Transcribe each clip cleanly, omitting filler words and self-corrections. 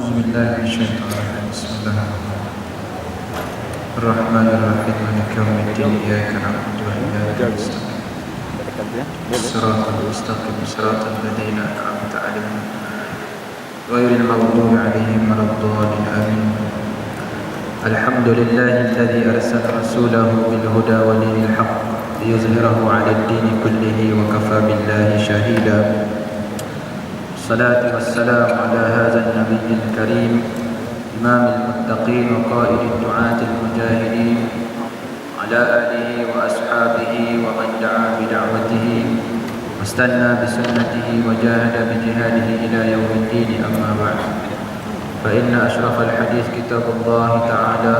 أعوذ بالله من الشيطان الرجيم بسم الله الرحمن الرحيم مالك يوم الدين إياك نعبد وإياك نستعين صراط المستقيم صراط الذين أنعمت عليهم غير المغضوب عليهم ولا الضالين آمين. الحمد لله الذي أرسل رسوله بالهدى ودين الحق ليظهره على الدين كله وكفى بالله شهيدا. الصلاة والسلام على هذا النبي الكريم إمام المتقين وقائد الدعاة المجاهدين على آله وأصحابه ومن دعا بدعوته واستنى بسنته وجاهد بجهاده إلى يوم الدين. أما بعد، فإن أشرف الحديث كتاب الله تعالى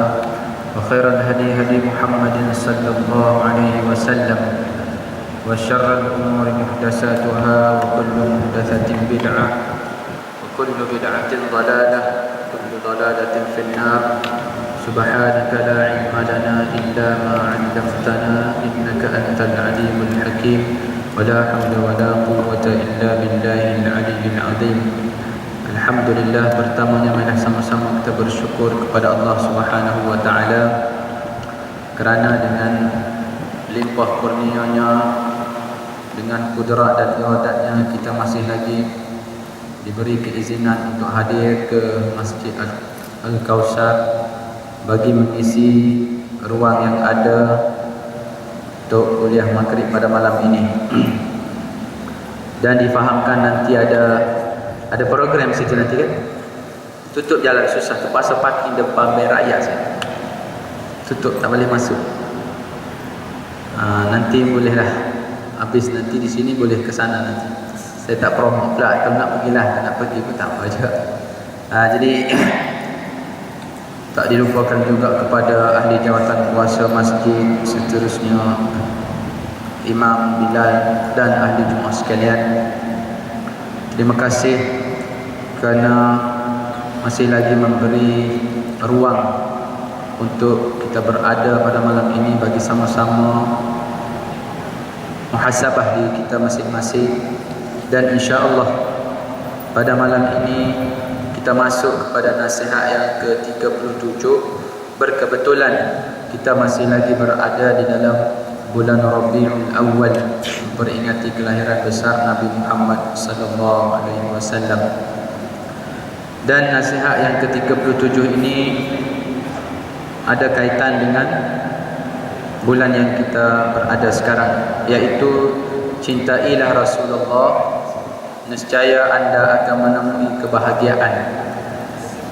وخير الهدي هدي محمد صلى الله عليه وسلم وشر الأمور محدثاتها وكل محدثة بدعة وكل بدعة ضلالة وكل ضلالة في النار. سبحانك لا علم لنا إلا ما علمتنا إنك أنت العليم الحكيم ولا حول ولا قوة إلا بالله العلي العظيم. Alhamdulillah, pertamanya mana sama-sama kita bersyukur kepada Allah Subhanahu wa taala kerana dengan limpah kurnianya, dengan kudrat dan iradatnya, kita masih lagi diberi keizinan untuk hadir ke Masjid Al-Kausar bagi mengisi ruang yang ada untuk kuliah maghrib pada malam ini. Dan difahamkan nanti ada program situ nanti kan. Tutup jalan susah, terpaksa parking depan Bank Rakyat saya. Tutup, tak boleh masuk. Nanti bolehlah, habis nanti di sini boleh ke sana nanti. Saya tak promo pula, kalau nak pergilah, nak pergi pun tak apa juga. Jadi tak dilupakan juga kepada ahli jawatan kuasa masjid, seterusnya Imam Bilal dan ahli Jumaat sekalian. Terima kasih kerana masih lagi memberi ruang untuk kita berada pada malam ini bagi sama-sama muhasabah diri kita masing-masing. Dan insya-Allah pada malam ini kita masuk kepada nasihat yang ke-37. Berkebetulan kita masih lagi berada di dalam bulan Rabiul Awal, memperingati kelahiran besar Nabi Muhammad sallallahu alaihi wasallam. Dan nasihat yang ke-37 ini ada kaitan dengan bulan yang kita berada sekarang, iaitu cintailah Rasulullah, nescaya anda akan menemui kebahagiaan.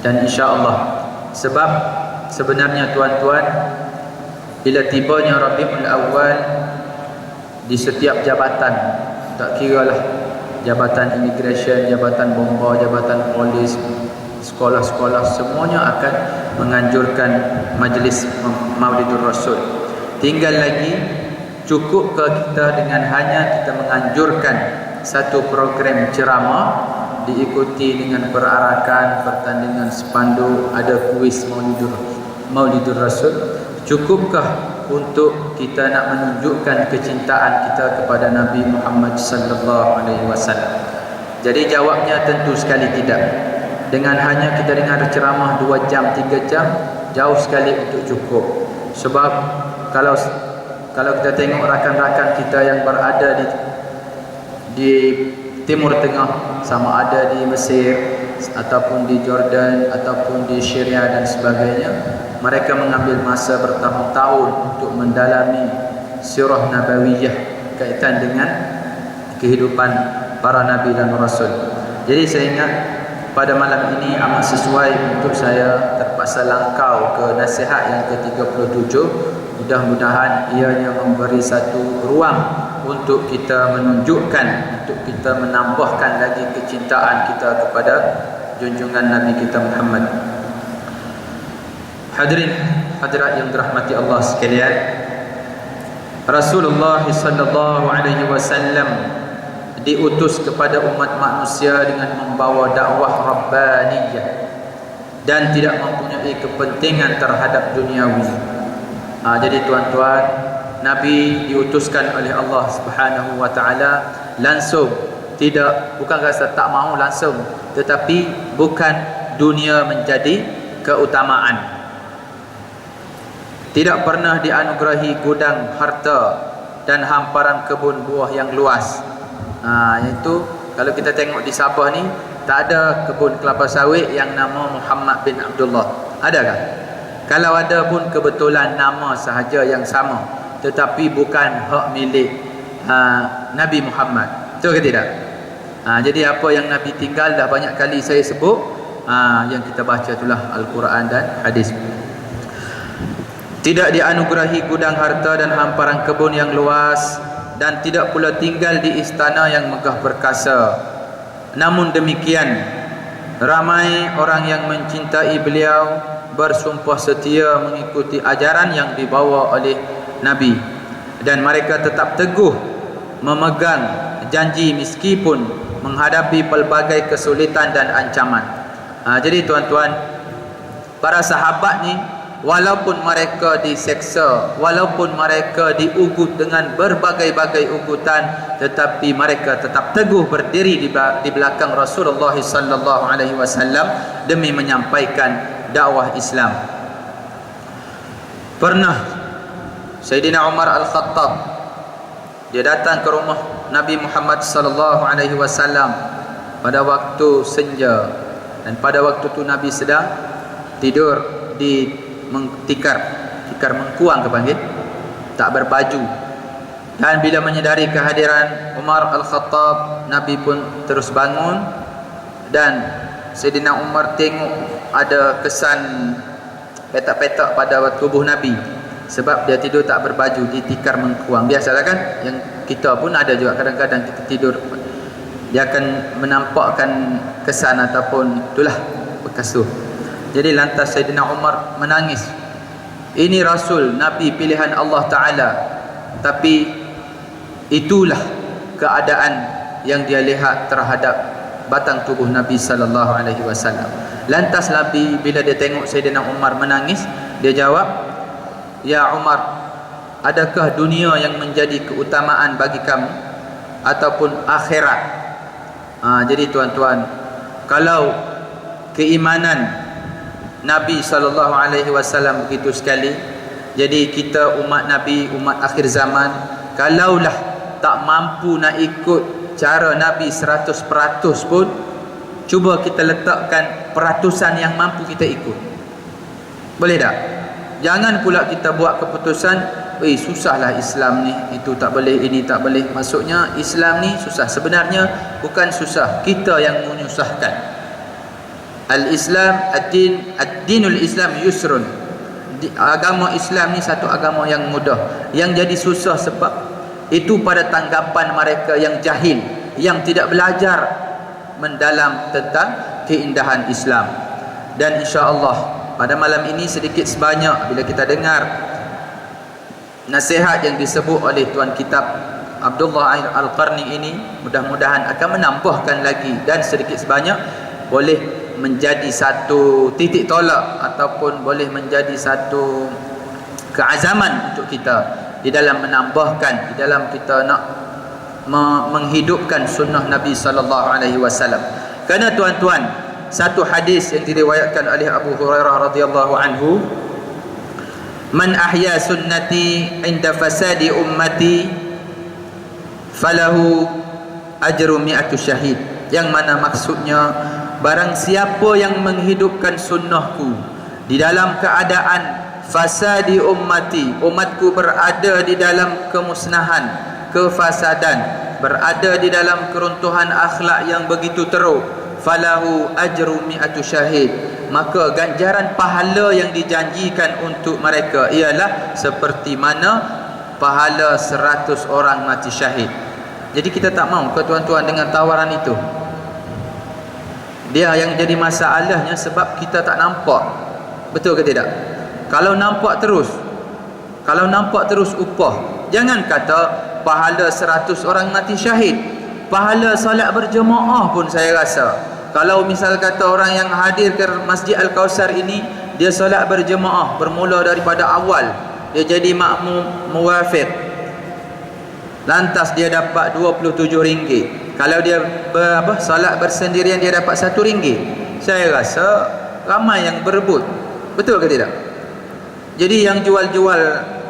Dan insya-Allah, sebab sebenarnya tuan-tuan, bila tibanya Rabiul Awal, di setiap jabatan, tak kiralah jabatan imigresen, jabatan bomba, jabatan polis, sekolah-sekolah, semuanya akan menganjurkan majlis Maulidur Rasul. Tinggal lagi, cukupkah kita dengan hanya kita menganjurkan satu program ceramah diikuti dengan perarakan, pertandingan spanduk, ada kuis Maulidur Rasul? Cukupkah untuk kita nak menunjukkan kecintaan kita kepada Nabi Muhammad sallallahu alaihi wasallam? Jadi jawabnya tentu sekali tidak. Dengan hanya kita dengar ceramah 2 jam, 3 jam, jauh sekali untuk cukup. Sebab kalau kita tengok rakan-rakan kita yang berada di Timur Tengah, sama ada di Mesir ataupun di Jordan ataupun di Syria dan sebagainya, mereka mengambil masa bertahun-tahun untuk mendalami sirah nabawiyah kaitan dengan kehidupan para nabi dan rasul. Jadi saya ingat pada malam ini amat sesuai untuk saya terpaksa langkau ke nasihat yang ke-37. Mudah-mudahan ianya memberi satu ruang untuk kita menunjukkan, untuk kita menambahkan lagi kecintaan kita kepada junjungan Nabi kita Muhammad. Hadirin hadirat yang dirahmati Allah sekalian, Rasulullah sallallahu alaihi wasallam diutus kepada umat manusia dengan membawa dakwah rabbaniyah dan tidak mempunyai kepentingan terhadap duniawi. Jadi tuan-tuan, Nabi diutuskan oleh Allah Subhanahu wa taala langsung, bukan rasa tak mahu langsung, tetapi bukan dunia menjadi keutamaan. Tidak pernah dianugerahi gudang harta dan hamparan kebun buah yang luas. Iaitu kalau kita tengok di Sabah ni, tak ada kebun kelapa sawit yang nama Muhammad bin Abdullah. Adakah? Kalau ada pun kebetulan nama sahaja yang sama, tetapi bukan hak milik Nabi Muhammad. Betul ke tidak? Jadi apa yang Nabi tinggal dah banyak kali saya sebut. Yang kita baca itulah Al-Quran dan hadis. Tidak dianugerahi gudang harta dan hamparan kebun yang luas, dan tidak pula tinggal di istana yang megah perkasa. Namun demikian, ramai orang yang mencintai beliau bersumpah setia mengikuti ajaran yang dibawa oleh Nabi, dan mereka tetap teguh memegang janji meskipun menghadapi pelbagai kesulitan dan ancaman. Jadi tuan-tuan, para sahabat ni walaupun mereka diseksa, walaupun mereka diugut dengan berbagai-bagai ugutan, tetapi mereka tetap teguh berdiri di belakang Rasulullah sallallahu alaihi wasallam demi menyampaikan dakwah Islam. Pernah Sayyidina Umar Al-Khattab, dia datang ke rumah Nabi Muhammad sallallahu alaihi wasallam pada waktu senja, dan pada waktu tu Nabi sedang tidur di tikar mengkuang kepanggil, tak berbaju. Dan bila menyedari kehadiran Umar Al-Khattab, Nabi pun terus bangun, dan Sayyidina Umar tengok ada kesan petak-petak pada tubuh Nabi, sebab dia tidur tak berbaju di tikar mengkuang. Biasalah kan, yang kita pun ada juga kadang-kadang kita tidur, dia akan menampakkan kesan ataupun itulah bekas tu. Jadi lantas Sayyidina Umar menangis. Ini Rasul, Nabi pilihan Allah Ta'ala, tapi itulah keadaan yang dia lihat terhadap batang tubuh Nabi sallallahu alaihi wasallam. Lantas Nabi bila dia tengok Sayyidina Umar menangis, dia jawab, "Ya Umar, adakah dunia yang menjadi keutamaan bagi kamu ataupun akhirat?" Jadi tuan-tuan, kalau keimanan Nabi SAW begitu sekali, jadi kita umat Nabi, umat akhir zaman, kalaulah tak mampu nak ikut cara Nabi 100% pun, cuba kita letakkan peratusan yang mampu kita ikut. Boleh tak? Jangan pula kita buat keputusan, susahlah Islam ni, itu tak boleh, ini tak boleh. Maksudnya Islam ni susah. Sebenarnya bukan susah, kita yang menyusahkan. Al-Islam, ad-dinul Islam yusrun. Agama Islam ni satu agama yang mudah. Yang jadi susah sebab itu pada tanggapan mereka yang jahil, yang tidak belajar mendalam tentang keindahan Islam. Dan insya-Allah pada malam ini sedikit sebanyak bila kita dengar nasihat yang disebut oleh tuan kitab Abdullah Al-Qarni ini, mudah-mudahan akan menambahkan lagi dan sedikit sebanyak boleh menjadi satu titik tolak ataupun boleh menjadi satu keazaman untuk kita di dalam menambahkan, di dalam kita nak menghidupkan sunnah Nabi sallallahu alaihi wasallam. Kerana tuan-tuan, satu hadis yang diriwayatkan oleh Abu Hurairah radhiyallahu anhu, "Man ahya sunnati inda fasadi ummati falahu ajru mi'atu syahid." Yang mana maksudnya, barang siapa yang menghidupkan sunnahku di dalam keadaan fasadi ummati, umatku berada di dalam kemusnahan, kefasadan, berada di dalam keruntuhan akhlak yang begitu teruk, falahu ajru mi'atu syahid, maka ganjaran pahala yang dijanjikan untuk mereka ialah seperti mana pahala 100 orang mati syahid. Jadi kita tak mahu ke tuan-tuan dengan tawaran itu? Dia yang jadi masalahnya sebab kita tak nampak. Betul ke tidak? Kalau nampak terus upah. Jangan kata pahala 100 orang mati syahid, pahala solat berjemaah pun saya rasa, kalau misal kata orang yang hadir ke Masjid Al-Kausar ini, dia solat berjemaah bermula daripada awal, dia jadi makmum muwafiq, lantas dia dapat RM27. Kalau dia solat bersendirian, dia dapat RM1. saya rasa ramai yang berebut. Betul ke tidak? Jadi yang jual-jual,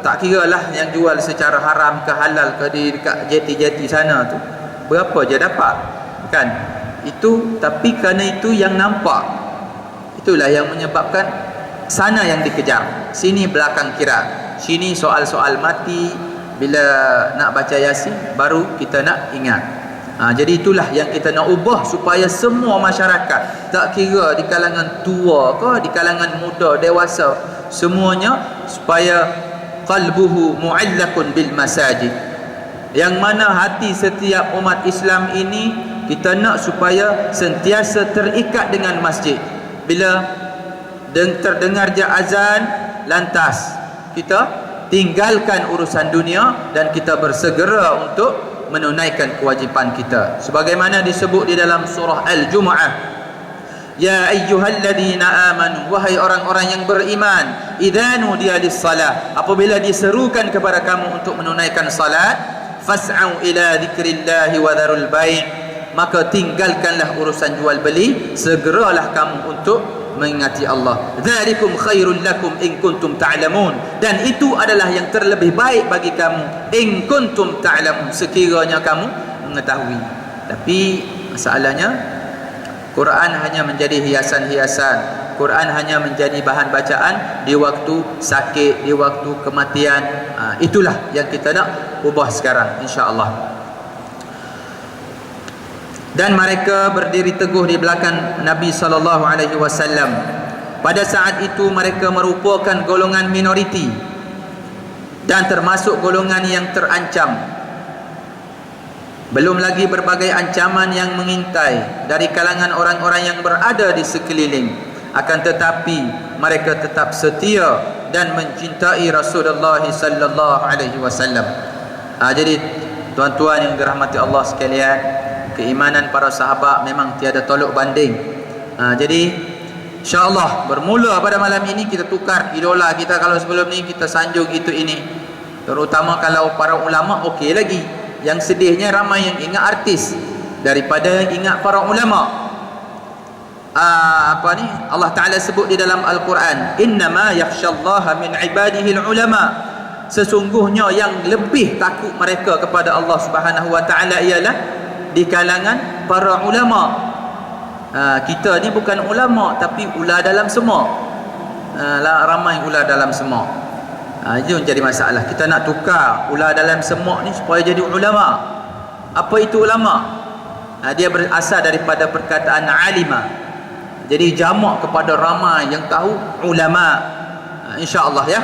tak kira lah yang jual secara haram ke halal ke di dekat jeti-jeti sana tu, berapa je dapat kan? Itu, tapi kerana itu yang nampak, itulah yang menyebabkan sana yang dikejar, sini belakang kira, sini soal-soal mati, bila nak baca Yasin baru kita nak ingat. Jadi itulah yang kita nak ubah, supaya semua masyarakat, tak kira di kalangan tua ke, di kalangan muda, dewasa, semuanya, supaya qalbuhu mu'allakun bil masajid, yang mana hati setiap umat Islam ini kita nak supaya sentiasa terikat dengan masjid. Bila terdengar je azan, lantas kita tinggalkan urusan dunia dan kita bersegera untuk menunaikan kewajipan kita, sebagaimana disebut di dalam surah Al-Jumu'ah, ya ayyuhalladzina amanu, wahai orang-orang yang beriman, idza nudiya lis-salah, apabila diserukan kepada kamu untuk menunaikan salat, fas'au ila dzikrillahi wa dzarul bai', maka tinggalkanlah urusan jual beli, segeralah kamu untuk mengingati Allah. Dzalikum khairul lakum in kuntum ta'lamun, dan itu adalah yang terlebih baik bagi kamu, in kuntum ta'lamun, sekiranya kamu mengetahui. Tapi masalahnya, Quran hanya menjadi hiasan-hiasan, Quran hanya menjadi bahan bacaan di waktu sakit, di waktu kematian. Itulah yang kita nak ubah sekarang, insya-Allah. Dan mereka berdiri teguh di belakang Nabi SAW. Pada saat itu mereka merupakan golongan minoriti dan termasuk golongan yang terancam. Belum lagi berbagai ancaman yang mengintai dari kalangan orang-orang yang berada di sekeliling. Akan tetapi mereka tetap setia dan mencintai Rasulullah SAW. Jadi tuan-tuan yang dirahmati Allah sekalian, keimanan para sahabat memang tiada tolok banding. Jadi insya-Allah bermula pada malam ini kita tukar idola kita. Kalau sebelum ni kita sanjung itu ini, terutama kalau para ulama, okey lagi. Yang sedihnya ramai yang ingat artis daripada ingat para ulama. Allah Ta'ala sebut di dalam Al-Quran, innama yakhshallaha min ibadihi ulama, sesungguhnya yang lebih takut mereka kepada Allah Subhanahu wa Ta'ala ialah di kalangan para ulama. Kita ni bukan ulama, tapi ular dalam semua. Ramai ular dalam semua. Itu yang jadi masalah. Kita nak tukar ular dalam semua ni supaya jadi ulama. Apa itu ulama? Dia berasal daripada perkataan alima. Jadi jamak kepada ramai yang tahu, ulama. InsyaAllah ya.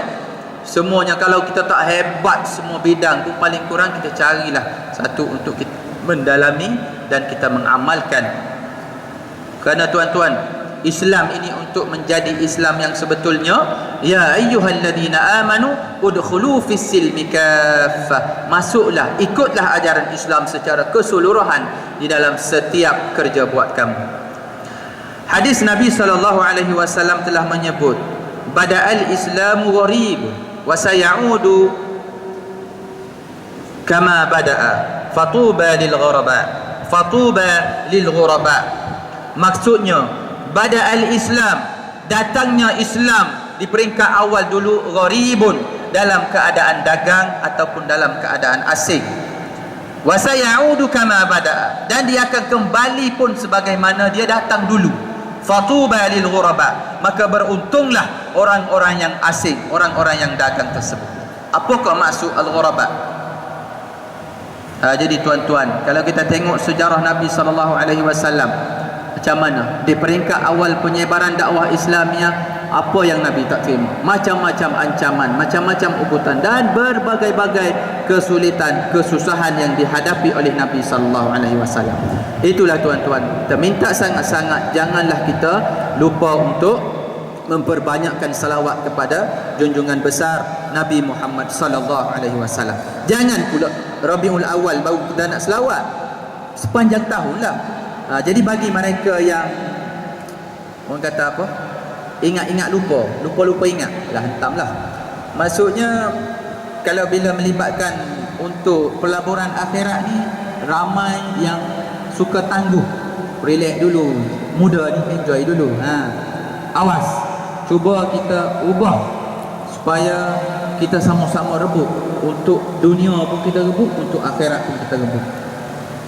Semuanya, kalau kita tak hebat semua bidang tu, paling kurang kita carilah satu untuk kita mendalami dan kita mengamalkan. Kerana tuan-tuan, Islam ini untuk menjadi Islam yang sebetulnya, ya ayyuhalladzina amanu udkhulu fis-silmi kaffah, masuklah, ikutlah ajaran Islam secara keseluruhan di dalam setiap kerja buat kamu. Hadis Nabi SAW telah menyebut, bada'al islamu gharib wa sayaudu kama bada'a fatuba lil ghuraba, fatuba lil ghuraba. Maksudnya, bada'al Islam, datangnya Islam di peringkat awal dulu, gharibun, dalam keadaan dagang ataupun dalam keadaan asing. Wa sayaudu kama bada'a, dan dia akan kembali pun sebagaimana dia datang dulu. Fatuba lil ghuraba, maka beruntunglah orang-orang yang asing, orang-orang yang dagang tersebut. Apakah maksud al-ghuraba? Jadi tuan-tuan, kalau kita tengok sejarah Nabi SAW, macam mana di peringkat awal penyebaran dakwah Islamiah, apa yang Nabi tak terima, macam-macam ancaman, macam-macam ubutan dan berbagai-bagai kesulitan, kesusahan yang dihadapi oleh Nabi SAW. Itulah tuan-tuan, kita minta sangat-sangat janganlah kita lupa untuk memperbanyakkan salawat kepada junjungan besar Nabi Muhammad SAW. Jangan pula Rabiul Awal baru kita nak selawat, sepanjang tahun lah. Jadi bagi mereka yang orang kata apa, ingat-ingat lupa, lupa-lupa ingat lah, hentamlah. Maksudnya kalau bila melibatkan untuk pelaburan akhirat ni, ramai yang suka tangguh, relax dulu, muda ni enjoy dulu. Awas, cuba kita ubah supaya kita sama-sama rebut. Untuk dunia pun kita rebut, untuk akhirat pun kita rebut,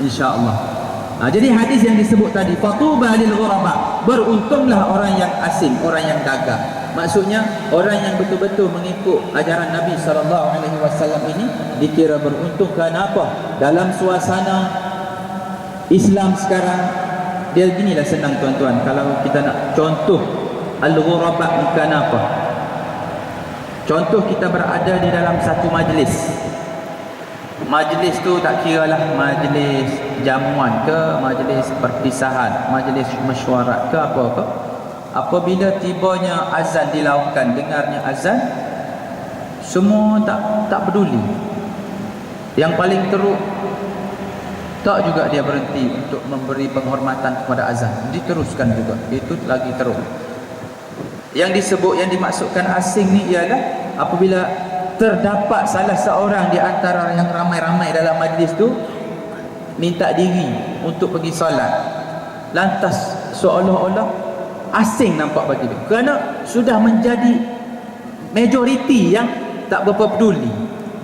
insya-Allah. Jadi hadis yang disebut tadi, fatuba lil ghuraba, beruntunglah orang yang asing, orang yang dagang. Maksudnya orang yang betul-betul mengikut ajaran Nabi SAW ini dikira beruntung. Kenapa? Dalam suasana Islam sekarang, dia ginilah senang tuan-tuan. Kalau kita nak contoh al-ghuraba bukan apa. Contoh kita berada di dalam satu majlis. Majlis tu tak kira lah majlis jamuan ke, majlis perpisahan, majlis mesyuarat ke apa ke. Apabila tibanya azan dilakukan, dengarnya azan, semua tak peduli. Yang paling teruk, tak juga dia berhenti untuk memberi penghormatan kepada azan, diteruskan juga. Itu lagi teruk. Yang disebut, yang dimaksudkan asing ni ialah apabila terdapat salah seorang di antara yang ramai-ramai dalam majlis tu minta diri untuk pergi solat, lantas seolah-olah asing nampak bagi dia, kerana sudah menjadi majoriti yang tak berapa peduli.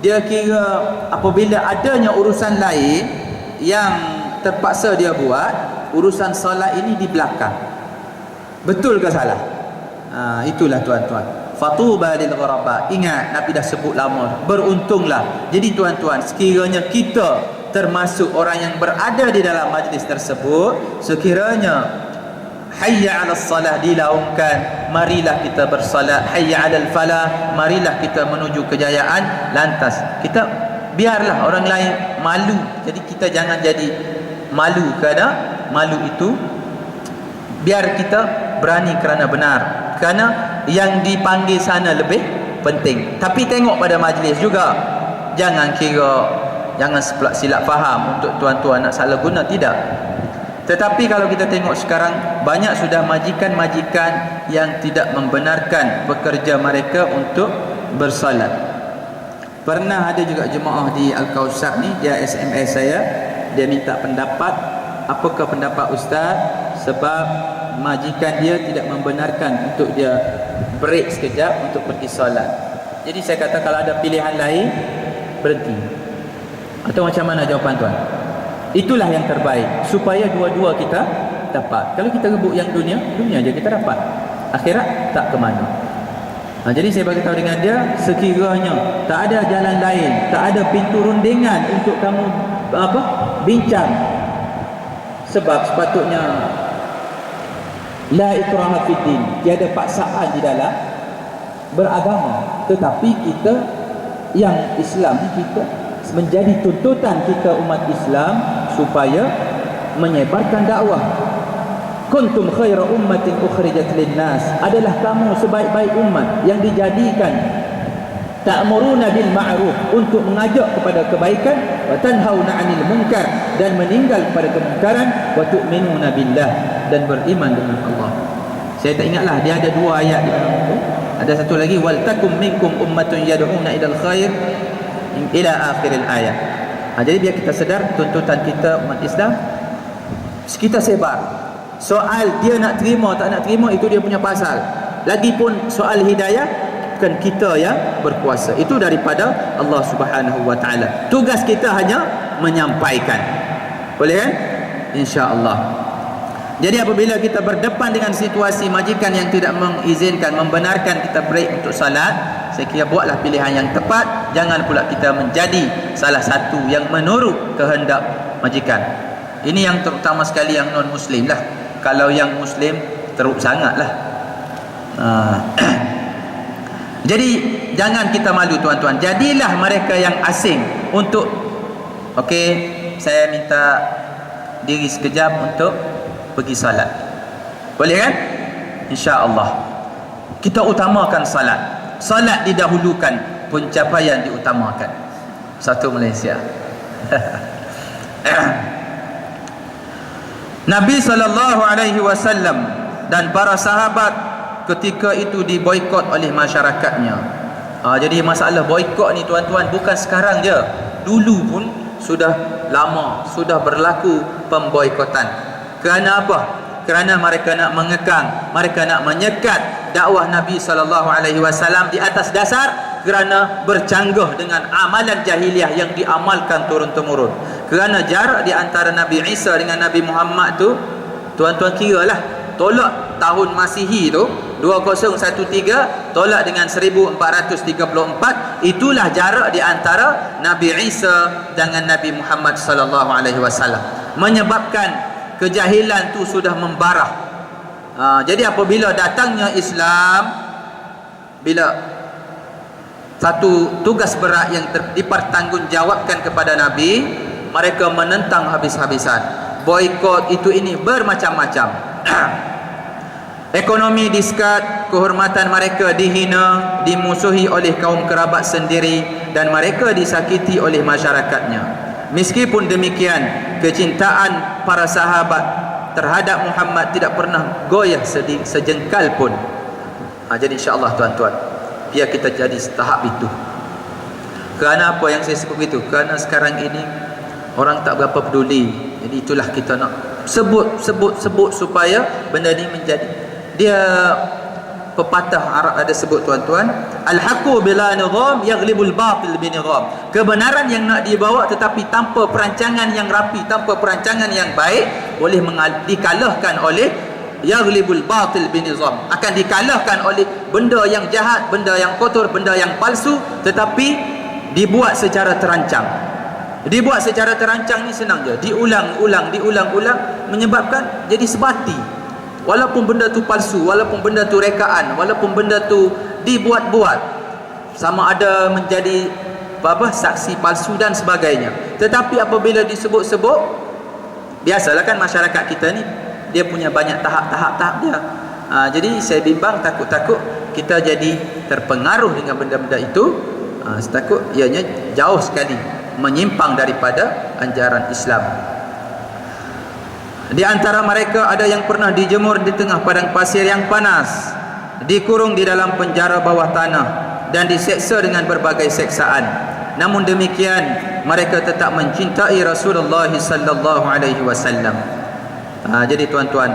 Dia kira apabila adanya urusan lain yang terpaksa dia buat, urusan solat ini di belakang. Betul ke salah? Itulah tuan-tuan, fatuba lil ghuraba. Ingat, Nabi dah sebut lama, beruntunglah. Jadi tuan-tuan, sekiranya kita termasuk orang yang berada di dalam majlis tersebut, sekiranya hayya 'alas salah dilaungkan, marilah kita bersalat. Hayya 'alal falah, marilah kita menuju kejayaan. Lantas kita biarlah orang lain malu. Jadi kita jangan jadi malu, kerana malu itu biar kita berani kerana benar, kerana yang dipanggil sana lebih penting. Tapi tengok pada majlis juga, jangan kira, jangan silap faham untuk tuan-tuan nak salah guna, tidak. Tetapi kalau kita tengok sekarang, banyak sudah majikan-majikan yang tidak membenarkan pekerja mereka untuk bersalat. Pernah ada juga jemaah di Al-Kausar ni, dia SMS saya, dia minta pendapat, apakah pendapat Ustaz, sebab majikan dia tidak membenarkan untuk dia break sekejap untuk pergi solat. Jadi saya kata, kalau ada pilihan lain, berhenti. Atau macam mana jawapan tuan? Itulah yang terbaik, supaya dua-dua kita dapat. Kalau kita rebut yang dunia, dunia je kita dapat, akhirat tak ke mana. Jadi saya bagi tahu dengan dia, sekiranya tak ada jalan lain, tak ada pintu rundingan untuk kamu bincang, sebab sepatutnya la ikraha fid din, tiada paksaan di dalam beragama. Tetapi kita yang Islam ni, kita menjadi tuntutan kita umat Islam supaya menyebarkan dakwah. Kuntum khaira ummatin ukhrijat linnas, adalah kamu sebaik-baik umat yang dijadikan ta'muruna bil ma'ruf, untuk mengajak kepada kebaikan, wa tanhauna 'anil munkar, dan meninggal kepada kemungkaran, wa tu'minuna billah, dan beriman dengan Allah. Saya tak ingatlah, dia ada dua ayat di dalam itu. Ada satu lagi, wal takum minkum ummatun yad'una ilal khair ila akhiril ayat. Jadi biar kita sedar tuntutan kita umat Islam, kita sebar. Soal dia nak terima tak nak terima, itu dia punya pasal. Lagipun soal hidayah, bukan kita yang berkuasa, itu daripada Allah Subhanahu wa taala. Tugas kita hanya menyampaikan. Boleh kan? Insya-Allah. Jadi apabila kita berdepan dengan situasi majikan yang tidak mengizinkan, membenarkan kita break untuk salat, saya kira buatlah pilihan yang tepat. Jangan pula kita menjadi salah satu yang menurut kehendak majikan. Ini yang terutama sekali yang non-muslim lah. Kalau yang muslim teruk sangat lah. Jadi jangan kita malu tuan-tuan. Jadilah mereka yang asing untuk, okey, saya minta diri sekejap untuk pergi salat. Boleh kan? InsyaAllah. Kita utamakan salat. Salat didahulukan, pencapaian diutamakan. Satu Malaysia. Nabi SAW dan para sahabat ketika itu diboikot oleh masyarakatnya. Jadi masalah boikot ni tuan-tuan bukan sekarang je. Dulu pun sudah lama, sudah berlaku pemboikotan. Kerana apa? kerana mereka nak mengekang, mereka nak menyekat dakwah Nabi SAW di atas dasar kerana bercanggah dengan amalan jahiliah yang diamalkan turun-temurun. Kerana jarak di antara Nabi Isa dengan Nabi Muhammad tu, tuan-tuan kira lah, tolak tahun Masihi tu 2013 tolak dengan 1434, itulah jarak di antara Nabi Isa dengan Nabi Muhammad sallallahu alaihi wasallam, menyebabkan kejahilan tu sudah membarah. Jadi apabila datangnya Islam, bila satu tugas berat yang dipertanggungjawabkan kepada Nabi, mereka menentang habis-habisan. Boikot itu ini bermacam-macam. Ekonomi diskat, kehormatan mereka dihina, dimusuhi oleh kaum kerabat sendiri, dan mereka disakiti oleh masyarakatnya. Meskipun demikian, kecintaan para sahabat terhadap Muhammad tidak pernah goyah sejengkal pun. Jadi insya-Allah tuan-tuan, biar kita jadi tahap itu. Kerana apa yang saya sebut begitu? Kerana sekarang ini orang tak berapa peduli. Jadi itulah kita nak sebut supaya benda ni menjadi, dia pepatah Arab ada sebut tuan-tuan, al-haqqu bila nizam yaghlibul batil bi nizam. Kebenaran yang nak dibawa tetapi tanpa perancangan yang rapi, tanpa perancangan yang baik, boleh dikalahkan oleh yaghlibul batil bi nizam, akan dikalahkan oleh benda yang jahat, benda yang kotor, benda yang palsu, tetapi dibuat secara terancang. Dibuat secara terancang ni senang je, diulang-ulang, menyebabkan jadi sebati. Walaupun benda tu palsu, walaupun benda tu rekaan, walaupun benda tu dibuat-buat, sama ada menjadi saksi palsu dan sebagainya. Tetapi apabila disebut-sebut, biasalah kan masyarakat kita ni, dia punya banyak tahap dia. Jadi saya bimbang, takut kita jadi terpengaruh dengan benda-benda itu. Setakut ianya jauh sekali menyimpang daripada anjaran Islam. Di antara mereka ada yang pernah dijemur di tengah padang pasir yang panas, dikurung di dalam penjara bawah tanah, dan diseksa dengan berbagai seksaan. Namun demikian, mereka tetap mencintai Rasulullah sallallahu alaihi wasallam. Jadi tuan-tuan,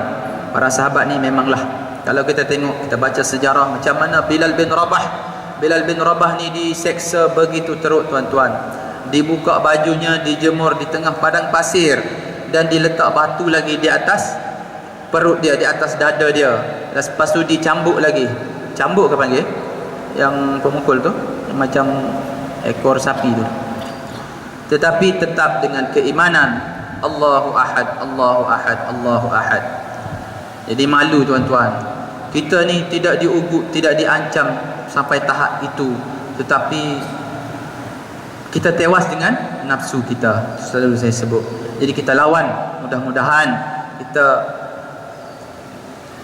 para sahabat ni memanglah, kalau kita tengok, kita baca sejarah macam mana Bilal bin Rabah ni diseksa begitu teruk tuan-tuan. Dibuka bajunya, dijemur di tengah padang pasir, dan diletak batu lagi di atas perut dia, di atas dada dia. Lepas tu dicambuk lagi. Cambuk ke panggil? Yang pemukul tu, yang macam ekor sapi tu. Tetapi tetap dengan keimanan, Allahu Ahad, Allahu Ahad, Allahu Ahad. Jadi malu tuan-tuan, kita ni tidak diugut, tidak diancam sampai tahap itu, tetapi kita tewas dengan nafsu kita. Selalu saya sebut. Jadi kita lawan. Mudah-mudahan kita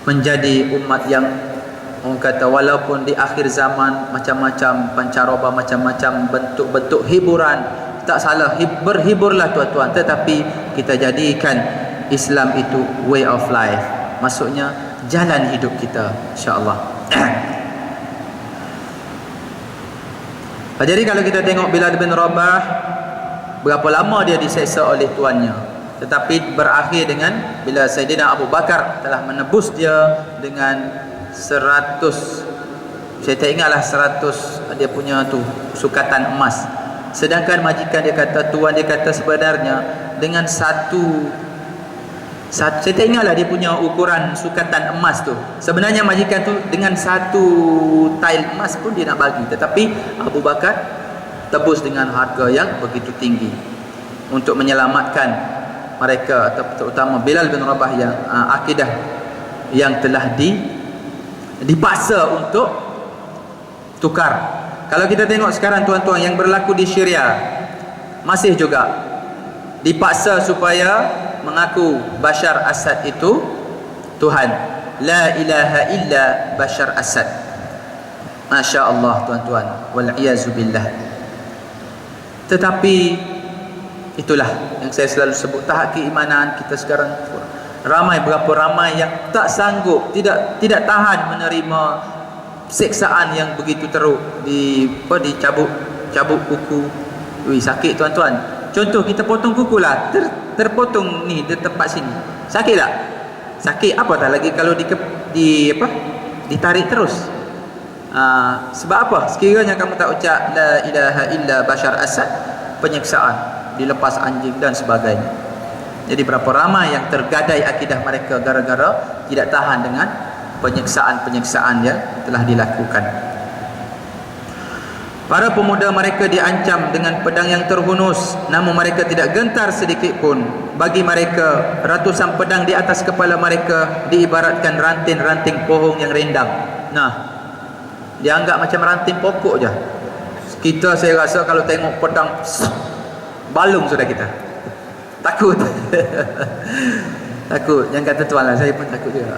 menjadi umat yang, orang kata, walaupun di akhir zaman macam-macam pancaroba, macam-macam bentuk-bentuk hiburan, tak salah, berhiburlah tuan-tuan, tetapi kita jadikan Islam itu way of life, maksudnya jalan hidup kita, insya-Allah. Jadi kalau kita tengok Bilal bin Rabah, berapa lama dia diseksa oleh tuannya, tetapi berakhir dengan bila Sayyidina Abu Bakar telah menebus dia dengan 100, saya tak ingatlah 100 dia punya tu sukatan emas. Sedangkan majikan dia kata, tuan dia kata sebenarnya dengan satu, saya tak ingatlah dia punya ukuran sukatan emas tu. Sebenarnya majikan tu dengan satu tile emas pun dia nak bagi, tetapi Abu Bakar tebus dengan harga yang begitu tinggi untuk menyelamatkan mereka, terutama Bilal bin Rabah yang akidah yang telah dipaksa untuk tukar. Kalau kita tengok sekarang tuan-tuan, yang berlaku di Syria masih juga dipaksa supaya mengaku Bashar Assad itu Tuhan. La ilaha illa Bashar Assad. Masya Allah tuan-tuan, wal'iyazubillah. Tetapi itulah yang saya selalu sebut, tahap keimanan kita sekarang. Berapa ramai yang tak sanggup, tidak tahan menerima seksaan yang begitu teruk, dicabut kuku. Sakit tuan-tuan. Contoh, kita potong kuku lah, terpotong ni di tempat sini, sakit tak? Sakit apa tak lagi kalau ditarik terus. Sebab apa? Sekiranya kamu tak ucap la ilaha illa bashar asad, penyiksaan, dilepas anjing dan sebagainya. Jadi berapa ramai yang tergadai akidah mereka gara-gara tidak tahan dengan penyiksaan-penyiksaan yang telah dilakukan. Para pemuda mereka diancam dengan pedang yang terhunus, namun mereka tidak gentar sedikit pun. Bagi mereka, ratusan pedang di atas kepala mereka diibaratkan ranting-ranting pohon yang rindang. Nah, dianggap macam ranting pokok je. Kita, saya rasa kalau tengok pedang, balung sudah kita. Takut. Takut. Yang kata tuan lah, saya pun takut juga.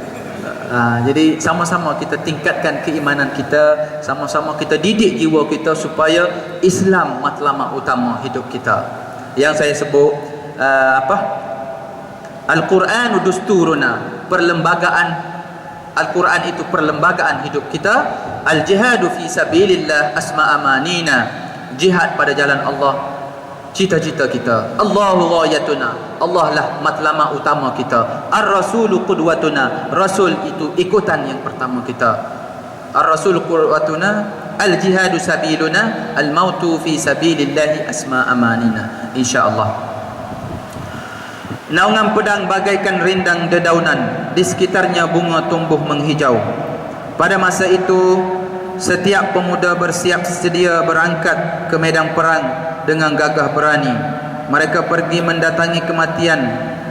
Jadi sama-sama kita tingkatkan keimanan kita, sama-sama kita didik jiwa kita supaya Islam matlamat utama hidup kita. Yang saya sebut Al-Quran dusturuna, perlembagaan Al-Quran itu perlembagaan hidup kita. Al-jihadu fi sabilillah asma amanina, jihad pada jalan Allah cita-cita kita. Allahu ghayatuna, Allah lah matlamat utama kita. Ar-rasulu qudwatuna, rasul itu ikutan yang pertama kita. Ar-rasulu qudwatuna, al-jihadu sabiluna, al-mautu fi sabilillahi asma amanina. InsyaAllah. Naungan pedang bagaikan rindang dedaunan, di sekitarnya bunga tumbuh menghijau. Pada masa itu setiap pemuda bersiap sedia berangkat ke medan perang dengan gagah berani. Mereka pergi mendatangi kematian,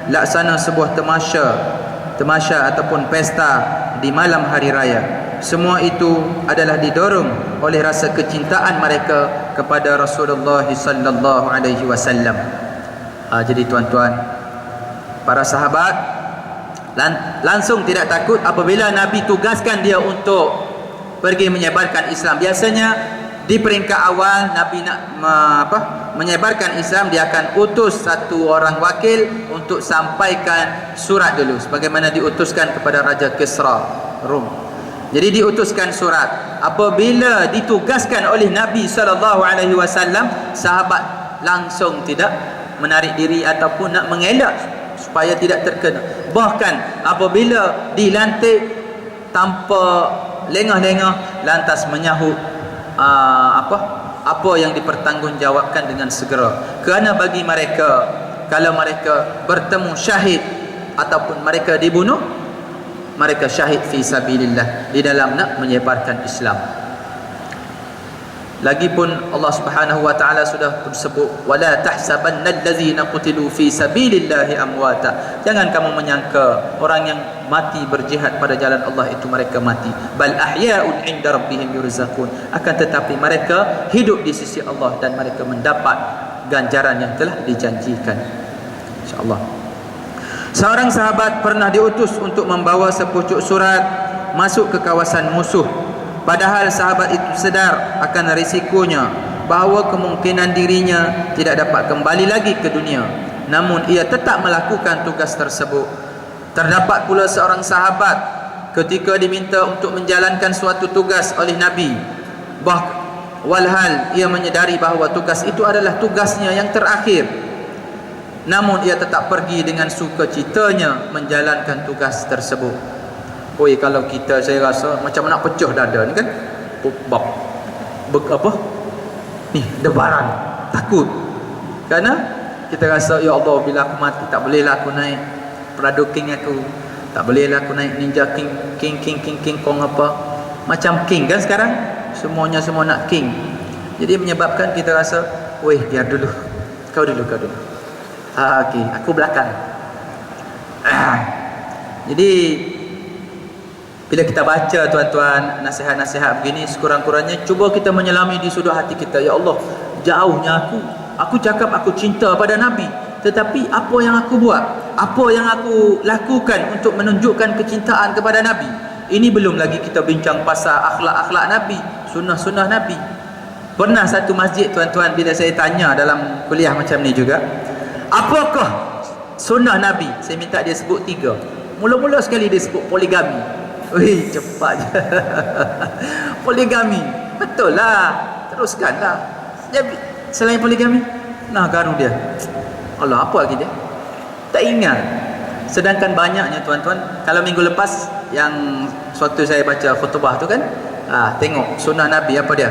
laksana sebuah tamasya ataupun pesta di malam hari raya. Semua itu adalah didorong oleh rasa kecintaan mereka kepada Rasulullah sallallahu alaihi wasallam. Jadi tuan-tuan, para sahabat langsung tidak takut apabila Nabi tugaskan dia untuk pergi menyebarkan Islam. Biasanya di peringkat awal Nabi nak menyebarkan Islam, dia akan utus satu orang wakil untuk sampaikan surat dulu, sebagaimana diutuskan kepada Raja Kisra Rom. Jadi diutuskan surat. Apabila ditugaskan oleh Nabi SAW, sahabat langsung tidak menarik diri ataupun nak mengelak supaya tidak terkena. Bahkan apabila dilantik tanpa lengah-lengah, lantas menyahut apa yang dipertanggungjawabkan dengan segera. Kerana bagi mereka, kalau mereka bertemu syahid ataupun mereka dibunuh, mereka syahid fi sabilillah, di dalam nak menyebarkan Islam. Lagipun Allah Subhanahu wa taala sudah sebut, wala tahsabanna allazina qutilu fi sabilillahi amwata. Jangan kamu menyangka orang yang mati berjihad pada jalan Allah itu mereka mati. Bal ahya'un 'inda rabbihim yurzaqun. Akan tetapi mereka hidup di sisi Allah dan mereka mendapat ganjaran yang telah dijanjikan. Insya-Allah. Seorang sahabat pernah diutus untuk membawa sepucuk surat masuk ke kawasan musuh. Padahal sahabat itu sedar akan risikonya, bahawa kemungkinan dirinya tidak dapat kembali lagi ke dunia. Namun ia tetap melakukan tugas tersebut. Terdapat pula seorang sahabat ketika diminta untuk menjalankan suatu tugas oleh Nabi, walhal ia menyedari bahawa tugas itu adalah tugasnya yang terakhir, namun ia tetap pergi dengan sukacitanya menjalankan tugas tersebut. Oi, kalau kita, saya rasa macam nak pecah dada ni kan, ni debaran, takut. Kerana kita rasa, ya Allah, bila aku mati tak bolehlah aku naik Prado King aku, tak bolehlah aku naik Ninja King Kong apa, macam King kan sekarang, semuanya semua nak King. Jadi menyebabkan kita rasa, weh, biar dulu, kau dulu. Okey, aku belakang. Jadi bila kita baca tuan-tuan nasihat-nasihat begini, sekurang-kurangnya cuba kita menyelami di sudut hati kita. Ya Allah, jauhnya aku cakap aku cinta pada Nabi, tetapi apa yang aku buat, apa yang aku lakukan untuk menunjukkan kecintaan kepada Nabi? Ini belum lagi kita bincang pasal akhlak-akhlak Nabi, sunnah-sunnah Nabi. Pernah satu masjid tuan-tuan, bila saya tanya dalam kuliah macam ni juga, apakah sunnah Nabi? Saya minta dia sebut 3. Mula-mula sekali dia sebut poligami. Wih, cepat je. Poligami, betul lah, teruskanlah. Jadi selain poligami, nah garu dia. Allah, apa lagi dia? Tak ingat. Sedangkan banyaknya tuan-tuan, kalau minggu lepas yang suatu saya baca khutbah tu kan, tengok sunnah Nabi apa dia?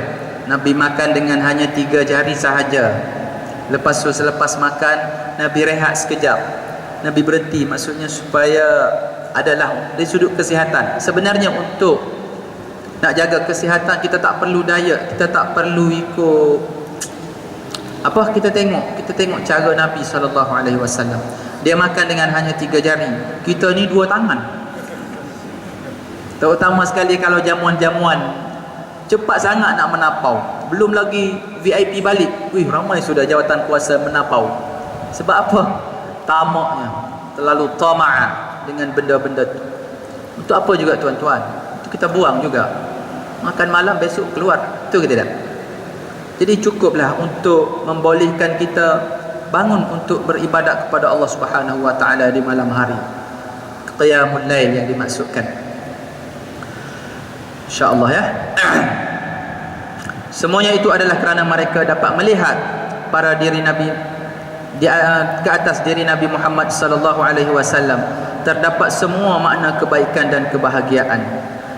Nabi makan dengan hanya 3 jari sahaja. Lepas tu selepas makan Nabi rehat sekejap. Nabi berhenti, maksudnya supaya adalah dari sudut kesihatan. Sebenarnya untuk nak jaga kesihatan kita tak perlu diet, kita tak perlu ikut apa, kita tengok cara Nabi SAW. Dia makan dengan hanya 3 jari. Kita ni 2 tangan. Terutama sekali kalau jamuan-jamuan cepat sangat nak menapau. Belum lagi VIP balik. Ramai sudah jawatan kuasa menapau. Sebab apa? Tamaknya. Terlalu tama'ah dengan benda-benda tu. Untuk apa juga tuan-tuan? Itu kita buang juga. Makan malam besok keluar. Itu ke tidak? Jadi cukuplah untuk membolehkan kita bangun untuk beribadat kepada Allah Subhanahu wa taala di malam hari. Qiyamul lail yang dimaksudkan. Insya-Allah ya. Semuanya itu adalah kerana mereka dapat melihat para diri Nabi ke atas diri Nabi Muhammad sallallahu alaihi wasallam terdapat semua makna kebaikan dan kebahagiaan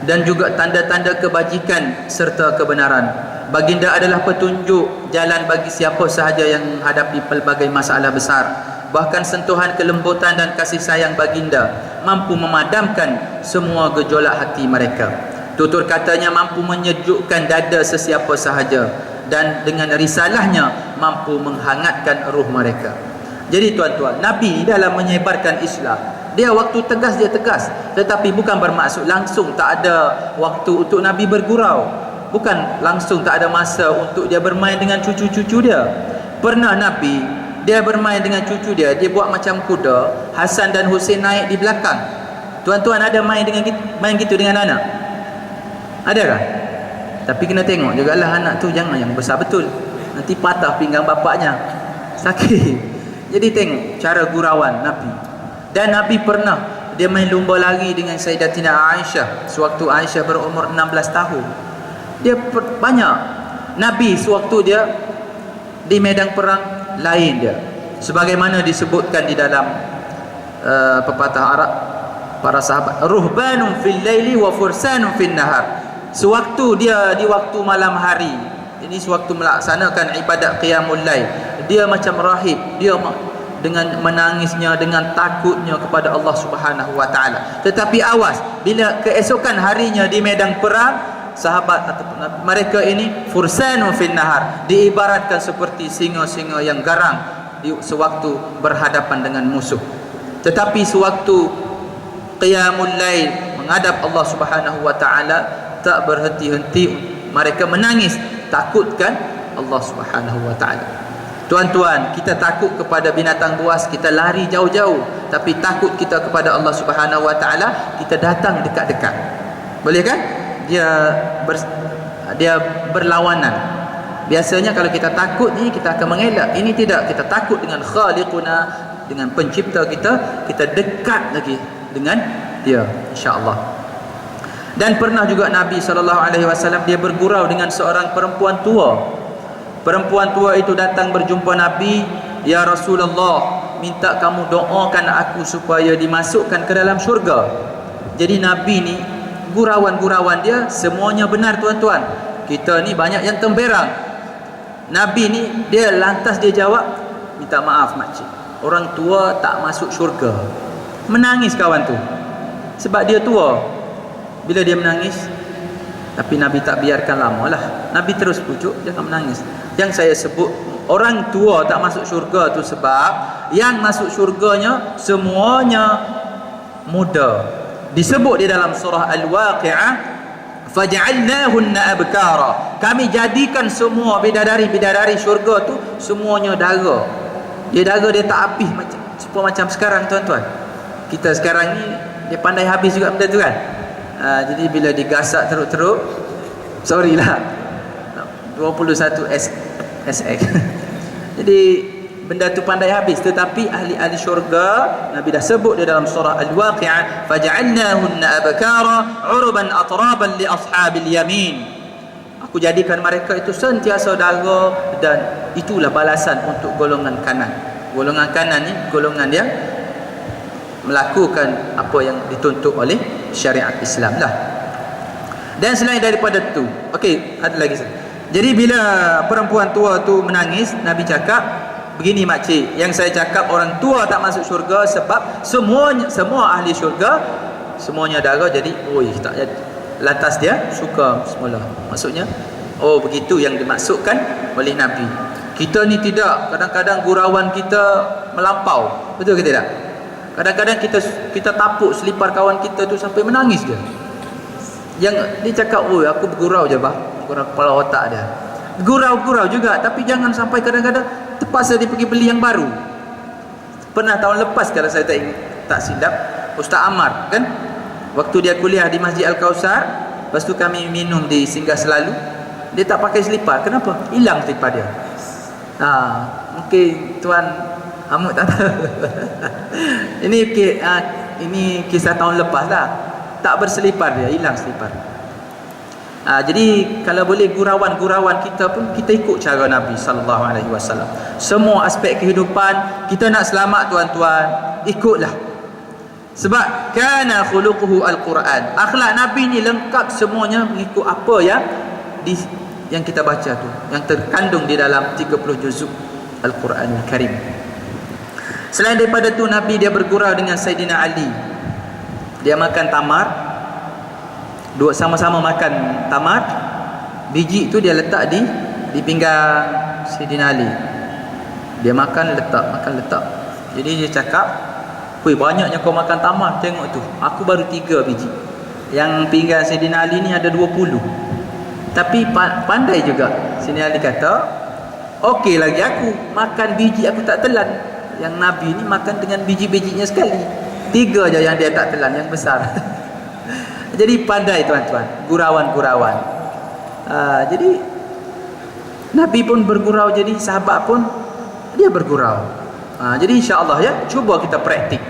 dan juga tanda-tanda kebajikan serta kebenaran. Baginda adalah petunjuk jalan bagi siapa sahaja yang menghadapi pelbagai masalah besar. Bahkan sentuhan kelembutan dan kasih sayang baginda mampu memadamkan semua gejolak hati mereka. Tutur katanya mampu menyejukkan dada sesiapa sahaja dan dengan risalahnya mampu menghangatkan ruh mereka. Jadi tuan-tuan, Nabi dalam menyebarkan Islam, dia waktu tegas dia tegas, tetapi bukan bermaksud langsung tak ada waktu untuk Nabi bergurau. Bukan langsung tak ada masa untuk dia bermain dengan cucu-cucu dia. Pernah Nabi dia bermain dengan cucu dia, dia buat macam kuda, Hasan dan Husain naik di belakang. Tuan-tuan ada main gitu dengan anak? Adakah? Tapi kena tengok jugalah anak tu jangan yang besar betul. Nanti patah pinggang bapaknya. Sakit. Jadi tengok cara gurauan Nabi. Dan Nabi pernah dia main lumba lari dengan Sayyidatina Aisyah sewaktu Aisyah berumur 16 tahun. Dia banyak. Nabi sewaktu dia di medan perang lain dia. Sebagaimana disebutkan di dalam pepatah Arab para sahabat, ruhbanun fil laili wa fursanun fin nahar. Sewaktu dia di waktu malam hari, ini sewaktu melaksanakan ibadat qiyamul lail, dia macam rahib, dia dengan menangisnya, dengan takutnya kepada Allah Subhanahu wa taala. Tetapi awas, bila keesokan harinya di medan perang, sahabat ataupun mereka ini fursanun fin nahar, diibaratkan seperti singa-singa yang garang sewaktu berhadapan dengan musuh. Tetapi sewaktu qiyamul lail menghadap Allah Subhanahu wa taala, tak berhenti-henti mereka menangis, takutkan Allah Subhanahu wa taala. Tuan-tuan, kita takut kepada binatang buas, kita lari jauh-jauh, tapi takut kita kepada Allah Subhanahu wa taala, kita datang dekat-dekat. Boleh kan? Dia berlawanan. Biasanya kalau kita takut ni kita akan mengelak. Ini tidak, kita takut dengan khaliquna, dengan pencipta kita, kita dekat lagi dengan dia insya-Allah. Dan pernah juga Nabi SAW dia bergurau dengan seorang perempuan tua. Perempuan tua itu datang berjumpa Nabi, "Ya Rasulullah, minta kamu doakan aku supaya dimasukkan ke dalam syurga." Jadi Nabi ni gurauan-gurauan dia semuanya benar tuan-tuan. Kita ni banyak yang temberang. Nabi ni dia lantas dia jawab, "Minta maaf makcik, orang tua tak masuk syurga." Menangis kawan tu sebab dia tua. Bila dia menangis, tapi Nabi tak biarkan lama lah. Nabi terus pujuk, jangan menangis. Yang saya sebut orang tua tak masuk syurga tu sebab yang masuk syurganya semuanya muda. Disebut di dalam surah Al-Waqi'ah, faj'alnahunna abkara. Kami jadikan semua bidadari-bidadari syurga tu semuanya dara. Dia dara, dia tak habis macam sekarang tuan-tuan. Kita sekarang ni dia pandai habis juga benda tu kan. Jadi bila digasak teruk-teruk, sorry lah, 21 SX. Jadi benda tu pandai habis. Tetapi ahli-ahli syurga, Nabi dah sebut di dalam surah Al-Waqi'ah, faj'alnahunna abkara uruban atraban li ashabil yamin. Aku jadikan mereka itu sentiasa dara, dan itulah balasan untuk golongan kanan. Golongan kanan ni golongan yang melakukan apa yang dituntut oleh syariat Islam lah. Dan selain daripada tu, okey, ada lagi. Jadi bila perempuan tua tu menangis, Nabi cakap, begini makcik, yang saya cakap orang tua tak masuk syurga sebab semua ahli syurga semuanya darah, jadi tak jadi. Lantas dia suka semula. Maksudnya, oh begitu yang dimaksudkan oleh Nabi. Kita ni tidak, kadang-kadang gurauan kita melampau. Betul ke tidak? Kadang-kadang kita tapuk selipar kawan kita tu sampai menangis dia. Yang dia cakap, "Oh, aku bergurau je bah." Gurau kepala otak dia. Gurau-gurau juga, tapi jangan sampai kadang-kadang terpaksa dia pergi beli yang baru. Pernah tahun lepas kalau saya tak silap, Ustaz Ammar kan, waktu dia kuliah di Masjid Al-Kausar, lepas tu kami minum di Singgah Selalu, dia tak pakai selipar. Kenapa? Hilang selipar dia. Mungkin Tuan Amut tak tahu. Ini kisah tahun lepas lah. Tak berselipar dia, hilang selipar. Jadi kalau boleh gurauan kita pun kita ikut cara Nabi SAW. Semua aspek kehidupan kita nak selamat tuan-tuan, ikutlah. Sebab kana khuluquhu al-Quran. Akhlak Nabi ni lengkap semuanya mengikut apa yang kita baca tu, yang terkandung di dalam 30 juzuk Al-Quranul Karim. Selain daripada tu, Nabi dia bergurau dengan Sayyidina Ali. Dia makan tamar, dua sama-sama makan tamar, biji tu dia letak di pinggang Sayyidina Ali. Dia makan letak. Jadi dia cakap, "Weh, banyaknya kau makan tamar, tengok tu. Aku baru 3 biji. Yang pinggang Sayyidina Ali ni ada 20." Tapi pandai juga Sayyidina Ali kata, "Okey lagi aku makan biji aku tak telan. Yang Nabi ni makan dengan biji-bijinya sekali. 3 je yang dia tak telan, yang besar." Jadi pandai tuan-tuan, gurauan-gurauan. Jadi Nabi pun bergurau, jadi sahabat pun dia bergurau. Jadi insya-Allah ya, cuba kita praktik.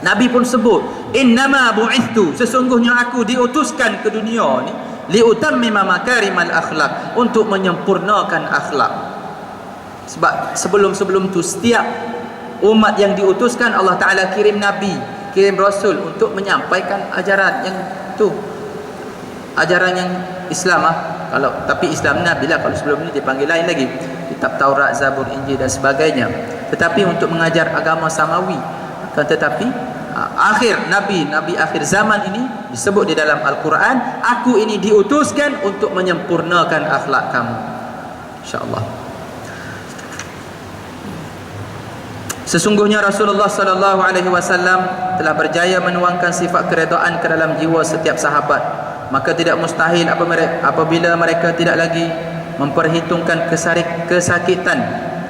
Nabi pun sebut, "Innama bu'ithtu," sesungguhnya aku diutuskan ke dunia ni liutammima makarimal akhlak, untuk menyempurnakan akhlak. Sebab sebelum-sebelum tu setiap umat yang diutuskan Allah Ta'ala kirim Nabi, kirim Rasul untuk menyampaikan ajaran yang tu, ajaran yang Islam tapi Islam Nabi lah. Kalau sebelum ni dipanggil lain lagi, kitab Taurat, Zabur, Injil dan sebagainya. Tetapi untuk mengajar agama samawi. Tetapi Nabi akhir zaman ini disebut di dalam Al-Quran, "Aku ini diutuskan untuk menyempurnakan akhlak kamu." InsyaAllah. Sesungguhnya Rasulullah SAW telah berjaya menuangkan sifat keredaan ke dalam jiwa setiap sahabat. Maka tidak mustahil apabila mereka tidak lagi memperhitungkan kesakitan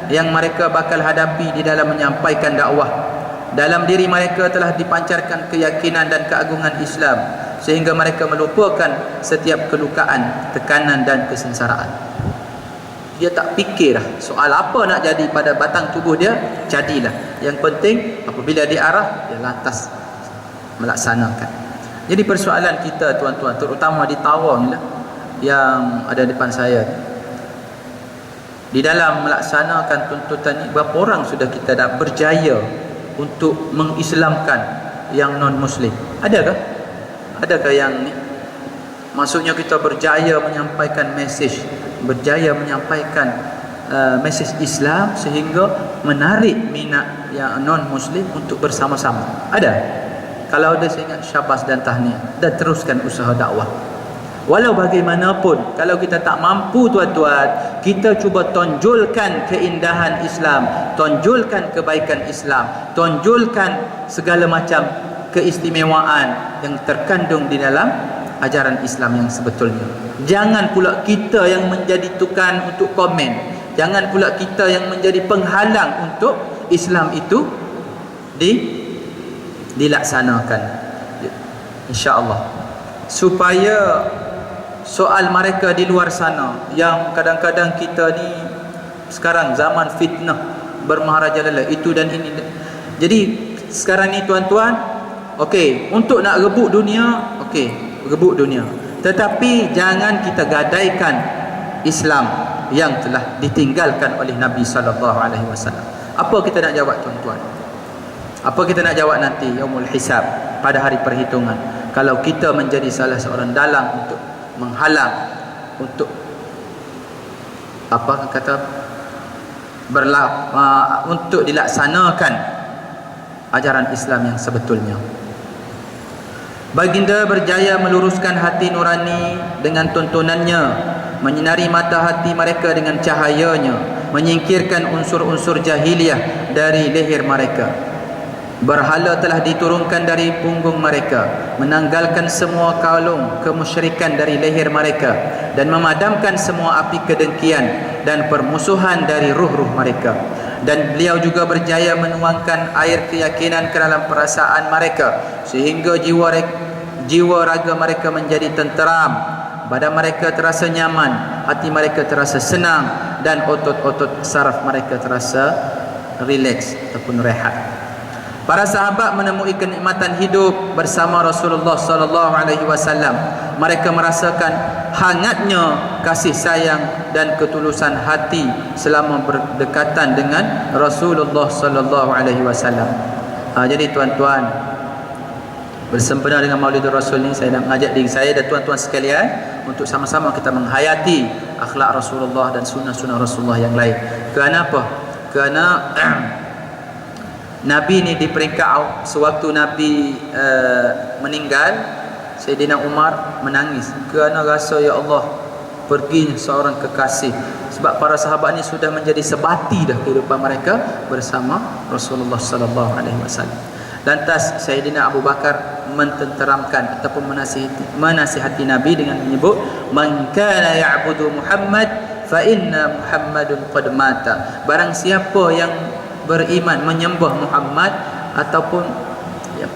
yang mereka bakal hadapi di dalam menyampaikan dakwah. Dalam diri mereka telah dipancarkan keyakinan dan keagungan Islam, sehingga mereka melupakan setiap kelukaan, tekanan dan kesengsaraan. Dia tak fikirlah soal apa nak jadi pada batang tubuh dia, jadilah. Yang penting apabila diarah, dia lantas melaksanakan. Jadi persoalan kita tuan-tuan, terutama di Tawang lah, yang ada depan saya, di dalam melaksanakan tuntutan ini, berapa orang sudah kita dah berjaya untuk mengislamkan yang non-Muslim? Adakah yang ni? Maksudnya kita berjaya menyampaikan mesej, berjaya menyampaikan mesej Islam sehingga menarik minat yang non-Muslim untuk bersama-sama. Ada? Kalau ada, saya ingat syabas dan tahniah, dan teruskan usaha dakwah. Walau bagaimanapun, kalau kita tak mampu tuan-tuan, kita cuba tonjolkan keindahan Islam, tonjolkan kebaikan Islam, tonjolkan segala macam keistimewaan yang terkandung di dalam ajaran Islam yang sebetulnya. Jangan pula kita yang menjadi tukang untuk komen, jangan pula kita yang menjadi penghalang untuk Islam itu dilaksanakan. InsyaAllah, supaya soal mereka di luar sana yang kadang-kadang kita ni sekarang zaman fitnah bermaharajalela itu dan ini. Jadi sekarang ni tuan-tuan, okey, untuk nak rebut dunia, okey, rebut dunia, tetapi jangan kita gadaikan Islam yang telah ditinggalkan oleh Nabi SAW. Apa kita nak jawab tuan-tuan? Apa kita nak jawab nanti yaumul hisab, pada hari perhitungan, kalau kita menjadi salah seorang dalang untuk menghalang, untuk apa kata untuk dilaksanakan ajaran Islam yang sebetulnya. Baginda berjaya meluruskan hati nurani dengan tuntunannya, menyinari mata hati mereka dengan cahayanya, menyingkirkan unsur-unsur jahiliyah dari leher mereka. Berhala telah diturunkan dari punggung mereka, menanggalkan semua kalung kemusyrikan dari leher mereka, dan memadamkan semua api kedengkian dan permusuhan dari ruh-ruh mereka. Dan beliau juga berjaya menuangkan air keyakinan ke dalam perasaan mereka, sehingga jiwa raga mereka menjadi tenteram, badan mereka terasa nyaman, hati mereka terasa senang, dan otot-otot saraf mereka terasa rileks ataupun rehat. Para sahabat menemui kenikmatan hidup bersama Rasulullah sallallahu alaihi wasallam. Mereka merasakan hangatnya kasih sayang dan ketulusan hati selama berdekatan dengan Rasulullah sallallahu alaihi wasallam. Jadi tuan-tuan, bersempena dengan Maulidur Rasul ni, saya nak mengajak diri saya dan tuan-tuan sekalian untuk sama-sama kita menghayati akhlak Rasulullah dan sunnah-sunnah Rasulullah yang lain. Kerana apa? Kerana Nabi ni di peringkat sewaktu Nabi meninggal, Sayyidina Umar menangis kerana rasa, ya Allah, pergi seorang kekasih. Sebab para sahabat ni sudah menjadi sebati dah kehidupan mereka bersama Rasulullah sallallahu alaihi wasallam. Lantas Sayyidina Abu Bakar mententeramkan ataupun menasihati Nabi dengan menyebut, man kana ya'budu Muhammad fa inna Muhammadun qad mata. Barang siapa yang beriman menyembah Muhammad ataupun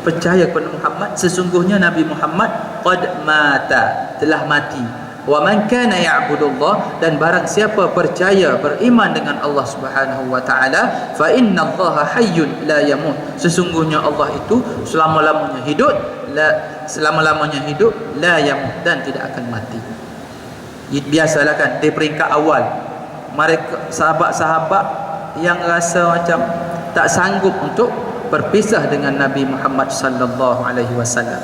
percaya kepada Muhammad, sesungguhnya Nabi Muhammad qad mata, telah mati. Wa man kana ya'budullah, dan barang siapa percaya beriman dengan Allah Subhanahu wa taala, fa innallaha hayyun la yamut, sesungguhnya Allah itu selama-lamanya hidup, la yamut, dan tidak akan mati. Biasalah kan di peringkat awal mereka sahabat-sahabat yang rasa macam tak sanggup untuk berpisah dengan Nabi Muhammad sallallahu alaihi wasallam.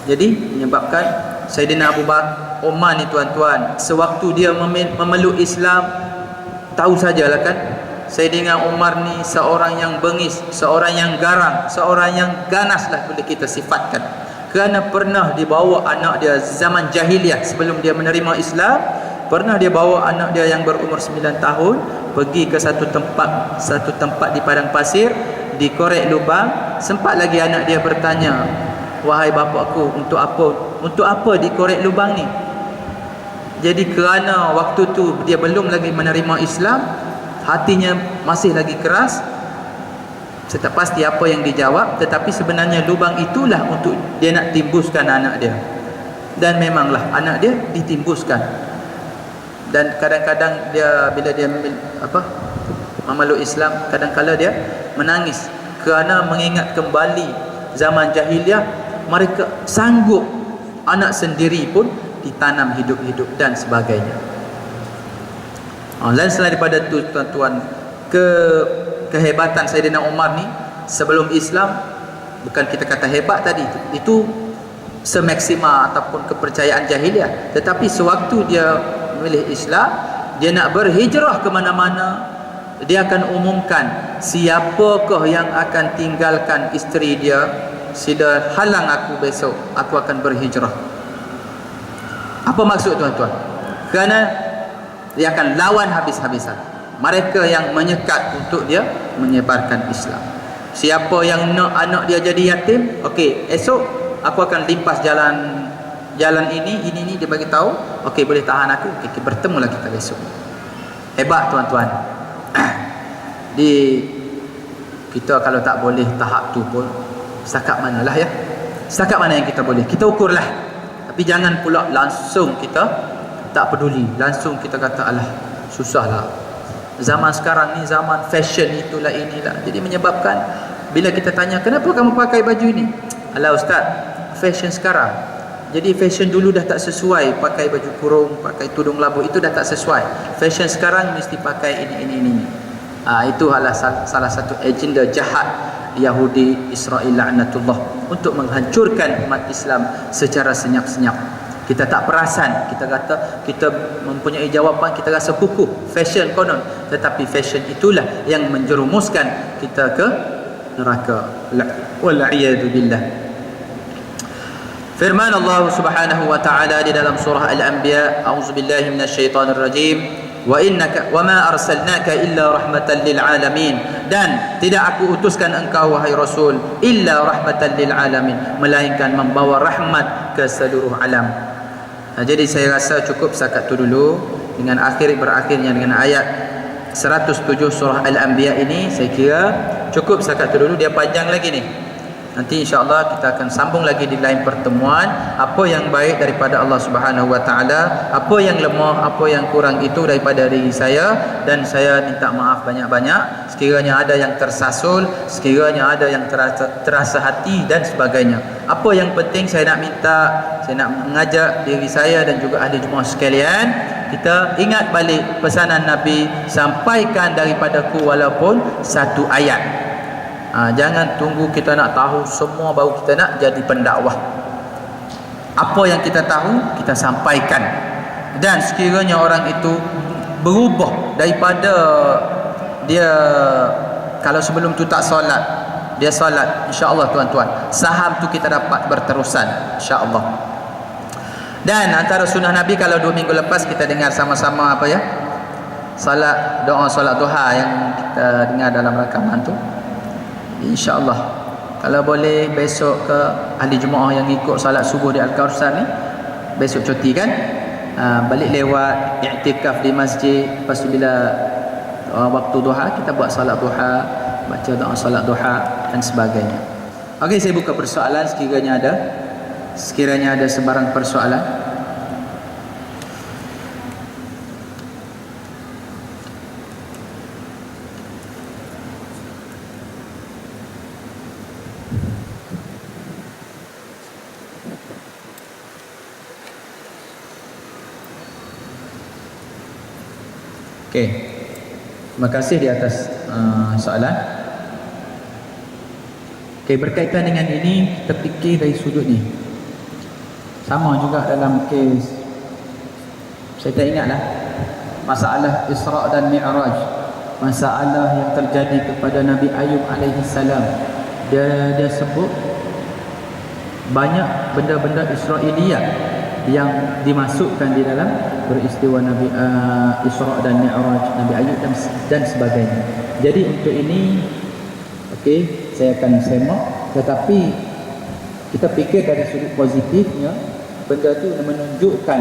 Jadi menyebabkan Sayyidina Abu Bakar Umar ni tuan-tuan, sewaktu dia memeluk Islam, tahu sajalah kan, Sayyidina Umar ni seorang yang bengis, seorang yang garang, seorang yang ganas lah boleh kita sifatkan. Kerana pernah dibawa anak dia zaman jahiliah sebelum dia menerima Islam, pernah dia bawa anak dia yang berumur 9 tahun pergi ke satu tempat di padang pasir, dikorek lubang. Sempat lagi anak dia bertanya, wahai bapakku, untuk apa dikorek lubang ni? Jadi kerana waktu tu dia belum lagi menerima Islam, hatinya masih lagi keras. Saya tak pasti apa yang dijawab, tetapi sebenarnya lubang itulah untuk dia nak timbuskan anak dia. Dan memanglah anak dia ditimbuskan. Dan kadang-kadang dia bila dia memeluk Islam, kadang-kala dia menangis kerana mengingat kembali zaman jahiliah, mereka sanggup anak sendiri pun ditanam hidup-hidup dan sebagainya. Dan selain daripada itu tuan-tuan, kehebatan Sayyidina Umar ni sebelum Islam, bukan kita kata hebat tadi, itu semaksima ataupun kepercayaan jahiliah, tetapi sewaktu dia memilih Islam, dia nak berhijrah ke mana-mana, dia akan umumkan, siapakah yang akan tinggalkan isteri dia, sila halang aku besok, aku akan berhijrah. Apa maksud tuan-tuan? Kerana dia akan lawan habis-habisan mereka yang menyekat untuk dia menyebarkan Islam. Siapa yang nak anak dia jadi yatim, okey, esok aku akan limpas jalan ini dia bagi tahu, okey, boleh tahan aku, okey, bertemulah kita besok. Hebat tuan-tuan. Kita kalau tak boleh tahap tu pun, setakat manalah ya, setakat mana yang kita boleh, kita ukurlah. Tapi jangan pula langsung kita tak peduli, langsung kita kata alah susahlah, zaman sekarang ni zaman fashion itulah inilah. Jadi menyebabkan bila kita tanya, kenapa kamu pakai baju ni? Alah ustaz, fashion sekarang. Jadi fashion dulu dah tak sesuai, pakai baju kurung, pakai tudung labu, itu dah tak sesuai. Fashion sekarang mesti pakai ini. Itu adalah salah satu agenda jahat Yahudi Israel laknatullah untuk menghancurkan umat Islam secara senyap-senyap. Kita tak perasan, kita kata kita mempunyai jawapan, kita rasa kukuh, fashion konon, tetapi fashion itulah yang menjerumuskan kita ke neraka. Wal'iyadu billah. Firman Allah Subhanahu wa taala di dalam surah Al-Anbiya, a'udzubillahi minasyaitonir rajim, wa innaka wa ma arsalnaka illa rahmatan lil alamin, dan tidak aku utuskan engkau wahai rasul illa rahmatan lil alamin, melainkan membawa rahmat ke seluruh alam. Jadi saya rasa cukup setakat itu dulu, dengan berakhirnya dengan ayat 107 surah Al-Anbiya ini. Saya kira cukup setakat itu dulu, dia panjang lagi nih. Nanti insya-Allah kita akan sambung lagi di lain pertemuan. Apa yang baik daripada Allah Subhanahu wa taala, apa yang lemah, apa yang kurang itu daripada diri saya, dan saya minta maaf banyak-banyak sekiranya ada yang tersasul, sekiranya ada yang terasa hati dan sebagainya. Apa yang penting saya nak mengajak diri saya dan juga ahli jemaah sekalian, kita ingat balik pesanan Nabi, sampaikan daripadaku walaupun satu ayat. Jangan tunggu kita nak tahu semua baru kita nak jadi pendakwah. Apa yang kita tahu kita sampaikan, dan sekiranya orang itu berubah daripada dia, kalau sebelum tu tak solat, dia solat, insya-Allah tuan-tuan, saham tu kita dapat berterusan insya-Allah. Dan antara sunnah Nabi, kalau 2 minggu lepas kita dengar sama-sama apa ya, doa solat duha yang kita dengar dalam rakaman tu, InsyaAllah kalau boleh besok ke ahli jemaah yang ikut salat subuh di Al-Kautsar ni, besok cuti kan, balik lewat i'tikaf di masjid. Lepas tu bila waktu duha, kita buat salat duha, baca doa salat duha dan sebagainya. Okey, saya buka persoalan sekiranya ada sebarang persoalan. Okey, terima kasih di atas soalan. Okey, berkaitan dengan ini, kita fikir dari sudut ni. Sama juga dalam kes, saya tak ingatlah, masalah Isra' dan Mi'raj, masalah yang terjadi kepada Nabi Ayub alaihi salam. Dia sebut banyak benda-benda Israiliyat yang dimasukkan di dalam peristiwa Nabi Isra' dan Mi'raj, Nabi Ayub dan sebagainya. Jadi untuk ini, okey, saya akan semak, tetapi kita fikir dari sudut positifnya, benda itu menunjukkan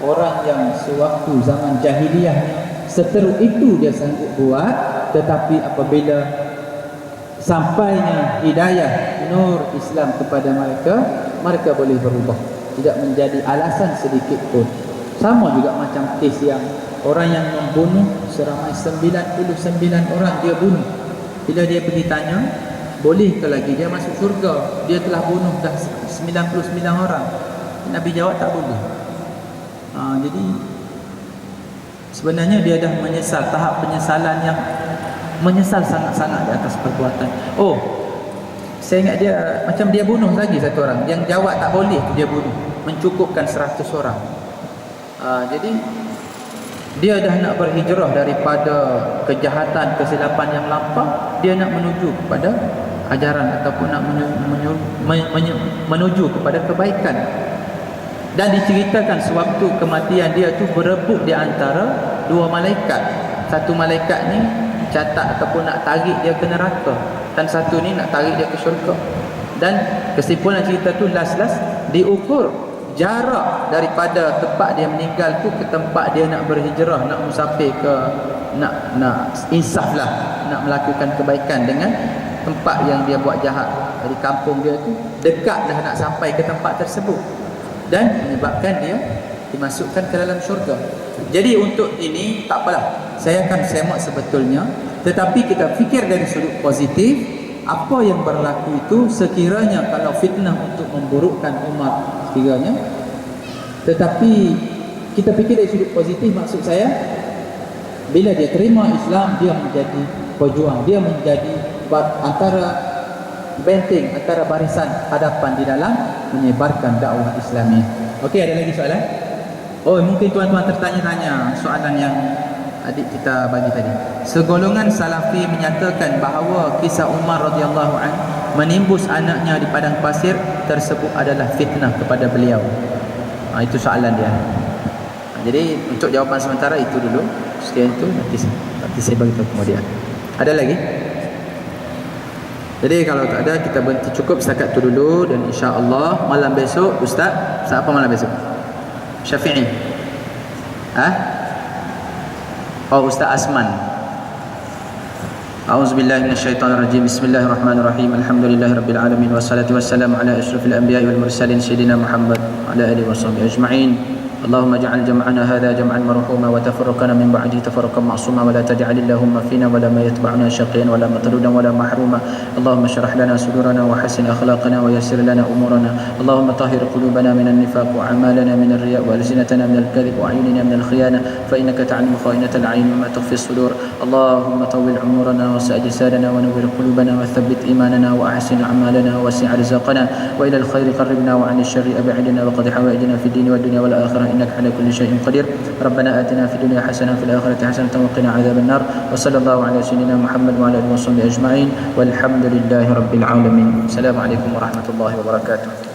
orang yang sewaktu zaman jahiliyahnya seteruk itu dia sanggup buat, tetapi apabila sampainya hidayah nur Islam kepada mereka boleh berubah, tidak menjadi alasan sedikit pun. Sama juga macam kes yang orang yang membunuh seramai 99 orang dia bunuh. Bila dia pergi tanya, boleh ke lagi dia masuk syurga, dia telah bunuh dah 99 orang. Nabi jawab tak boleh. Jadi sebenarnya dia dah menyesal, tahap penyesalan yang menyesal sangat-sangat di atas perbuatan. Oh, saya ingat dia macam dia bunuh lagi satu orang, yang jawab tak boleh dia bunuh, mencukupkan 100 orang. Jadi dia dah nak berhijrah daripada kejahatan, kesilapan yang lampau, dia nak menuju kepada ajaran ataupun nak menuju kepada kebaikan. Dan diceritakan sewaktu kematian dia tu berebut di antara 2 malaikat. Satu malaikat ni catat ataupun nak tarik dia ke neraka, dan satu ni nak tarik dia ke syurga. Dan kesimpulan cerita tu last diukur jarak daripada tempat dia meninggal tu ke tempat dia nak berhijrah, nak musafir ke, nak insaf lah, nak melakukan kebaikan, dengan tempat yang dia buat jahat dari kampung dia tu dekat dah nak sampai ke tempat tersebut, dan menyebabkan dia dimasukkan ke dalam syurga. Jadi untuk ini tak apalah, saya akan semak sebetulnya, tetapi kita fikir dari sudut positif. Apa yang berlaku itu sekiranya kalau fitnah untuk memburukkan umat sekiranya, tetapi kita fikir dari sudut positif, maksud saya bila dia terima Islam, dia menjadi pejuang, dia menjadi antara benteng antara barisan hadapan di dalam menyebarkan dakwah Islami. Okey, ada lagi soalan? Oh, mungkin tuan-tuan tertanya-tanya soalan yang adik kita bagi tadi. Segolongan Salafi menyatakan bahawa kisah Umar radhiyallahu an menimbus anaknya di padang pasir tersebut adalah fitnah kepada beliau. Itu soalan dia. Jadi untuk jawapan sementara itu dulu. Sekian itu nanti saya bagi tahu kemudian. Ada lagi? Jadi kalau tak ada, kita berhenti cukup setakat itu dulu. Dan insya-Allah malam besok Ustaz apa malam besok? Syafi'i. Oh, Ustaz Asman. A'udzubillahi minasyaitonirrajim. Bismillahirrahmanirrahim. Alhamdulillahirabbil alamin wassalatu wassalamu ala asyrafil anbiya'i wal mursalin sayyidina Muhammad wa ala alihi washabbihi ajma'in. اللهم اجعل جمعنا هذا جمعا مرحوما وتفرقنا من بعده تفرقا معصوما ولا تجعل اللهم فينا ولا ما يتبعنا شقيا ولا مطرودا ولا محروما. اللهم اشرح لنا صدورنا وحسن اخلاقنا ويسر لنا امورنا. اللهم طهر قلوبنا من النفاق واعمالنا من الرياء والسنتنا من الكذب واعيننا من الخيانه فانك تعلم خائنه العين وما تخفي الصدور. اللهم طول عمرنا وسع جسادنا ونور قلوبنا وثبت ايماننا واحسن اعمالنا ووسع رزقنا والى الخير قربنا وعن الشر ابعدنا وقد حوائجنا في الدين والدنيا والاخره إنك على كل شيء قدير. ربنا آتنا في الدنيا حسنة وفي الآخرة حسنة وقنا عذاب النار. وصلى الله على سيدنا محمد وعلى آله وصحبه أجمعين والحمد لله رب العالمين. السلام عليكم ورحمة الله وبركاته.